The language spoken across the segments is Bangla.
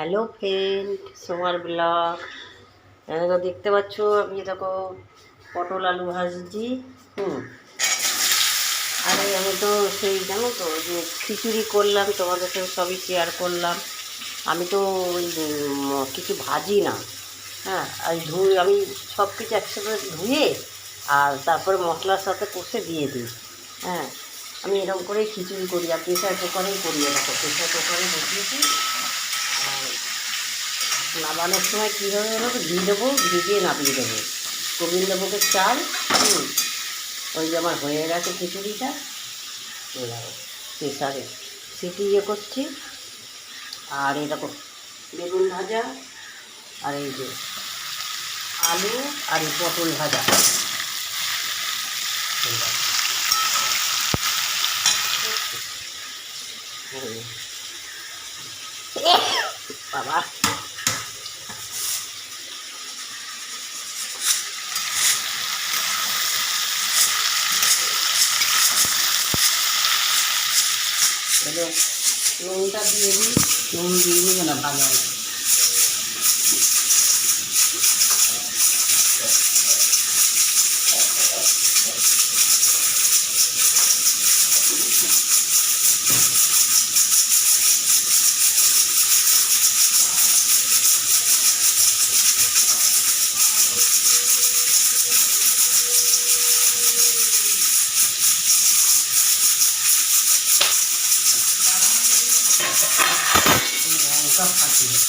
Hello friend, সোমার blog. দেখো, দেখতে পাচ্ছ আমি দেখো পটল আলু ভাজছি। হুম আরে আমি তো সেই জানো তো যে খিচুড়ি করলাম, তোমাদের সাথে সবই শেয়ার করলাম। আমি তো ওই কিছু ভাজি না। হ্যাঁ, আর আমি সব কিছু একসাথে ধুয়ে আর তারপরে মশলার সাথে কষে দিয়ে দিই। হ্যাঁ, আমি এরকম করেই খিচুড়ি করি, আর প্রেশার কুকারেই করি। দেখো, প্রেশার কুকারে বসিয়েছি। আর নামানোর সময় কী হবে বলো তো, দিয়ে দেবো, ভিজিয়ে নামিয়ে দেবো গোবিন্দভোগের চাল। ওই যে আমার হয়ে গেছে খিচুড়িটা। এরকম প্রেশারে সিটি করছি। আর এরকম বেগুন ভাজা, আর এই যে আলু, আর এই পটল ভাজা। বাবা, নুনটা দিয়ে দিই। নুন দিয়ে দেবে না, ভালো হবে। লঙ্কা ফাটিয়ে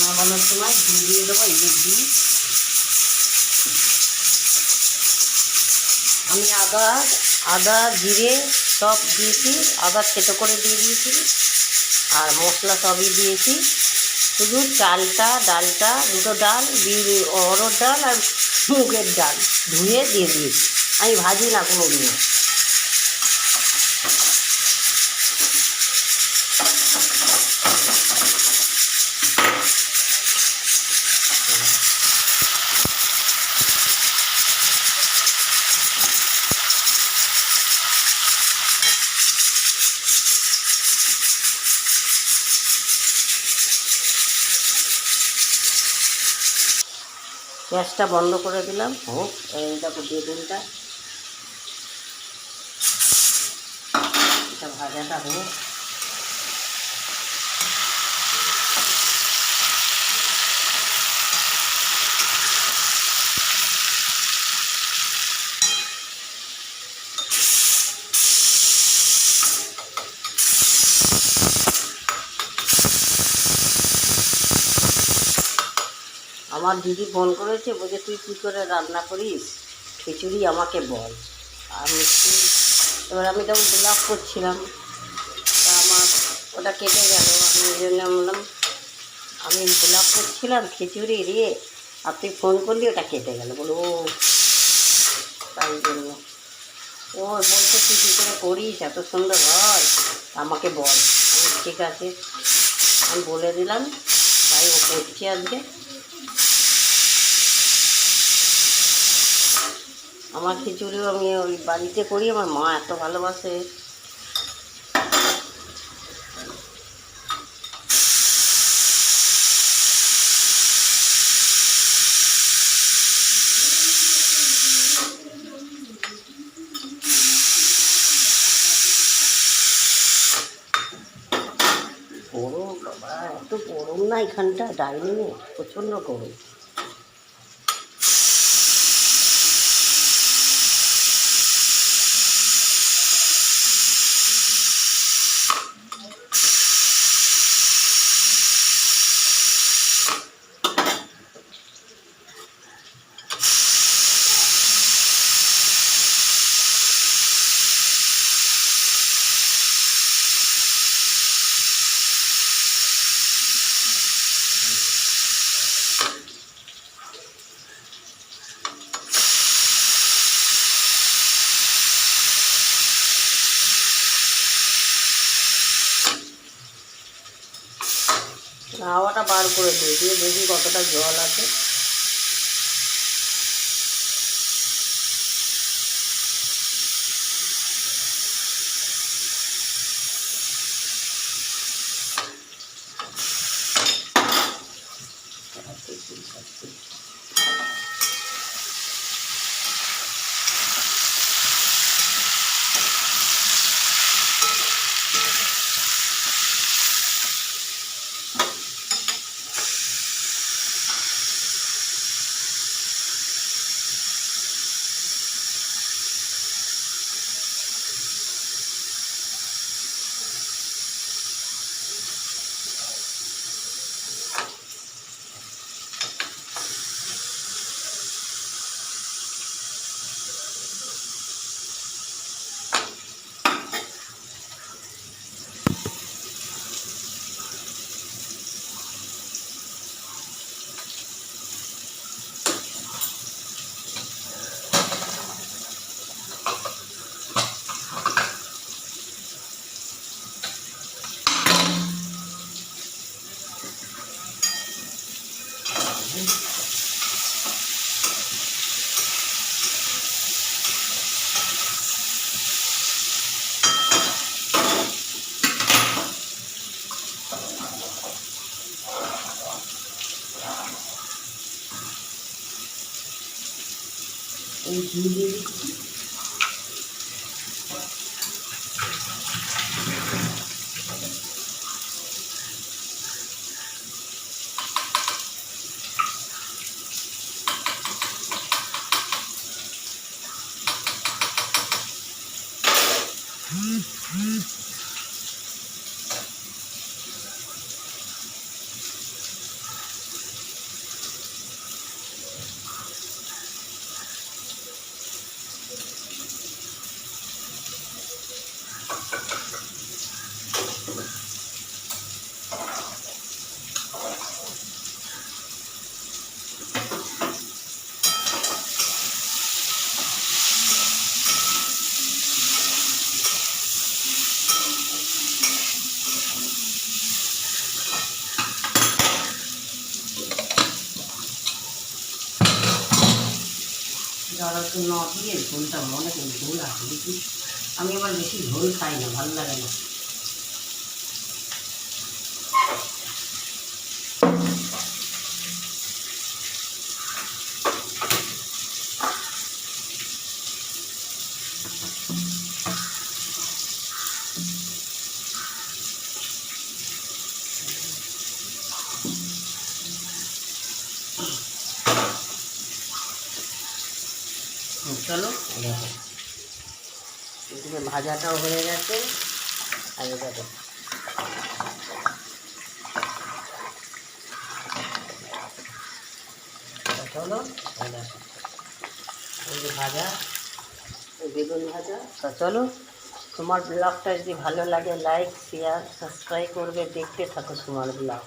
নামানোর সময় ঘি দিয়ে দেবো। এই যে ঘি, আমি আদা জিরে সব দিয়েছি। আদা থেতো করে দিয়ে দিয়েছি, আর মশলা সবই দিয়েছি। শুধু ডালটা দুটো ডাল, অড়হর ডাল আর মুগের ডাল ধুয়ে দিয়ে দিয়েছি। আমি ভাজি না কোনো দিনও। গ্যাসটা বন্ধ করে দিলাম। হোক, এই দেখো বেগুনটা, এটা ভাজাটা হোক। আমার দিদি ফোন করেছে, বলছে তুই কী করে রান্না করিস খিচুড়ি, আমাকে বল। আমি এবার আমি তখন ব্লগ করছিলাম, তা আমার ওটা কেটে গেল। আমি ওই জন্য বললাম, আমি ব্লগ করছিলাম খিচুড়ি দিয়ে, আর তুই ফোন করলি, ওটা কেটে গেল। বলো ও, তাই জন্য ও বলছে তুই কী করে করিস, এত সুন্দর হয়, আমাকে বল। আমি ঠিক আছে, আমি বলে দিলাম। তাই ও করছি আজকে। আমার খিচুড়িও আমি ওই বাড়িতে করি, আমার মা এত ভালোবাসে। গরম বাবা, এত গরম না এখানটা, ডাইনিংয়ে প্রচণ্ড গরম। হাওয়াটা বার করে দিয়ে দিয়ে দেখি কতটা জল আছে। এই ঘি দিয়ে দিচ্ছি। আদা রসুন না দিয়ে ঝোলটা অনেক ঝোল আছে দেখি। আমি আবার বেশি ঝোল খাই না, ভালো লাগে না। চলো দেখো এদিকে ভাজাটাও হয়ে গেছে। আগে দেখো চলো দেখো এই যে ভাজা, বেগুন ভাজা। তা চলো, তোমার ব্লগটা যদি ভালো লাগে লাইক শেয়ার সাবস্ক্রাইব করবে, দেখতে থাকো তোমার ব্লগ।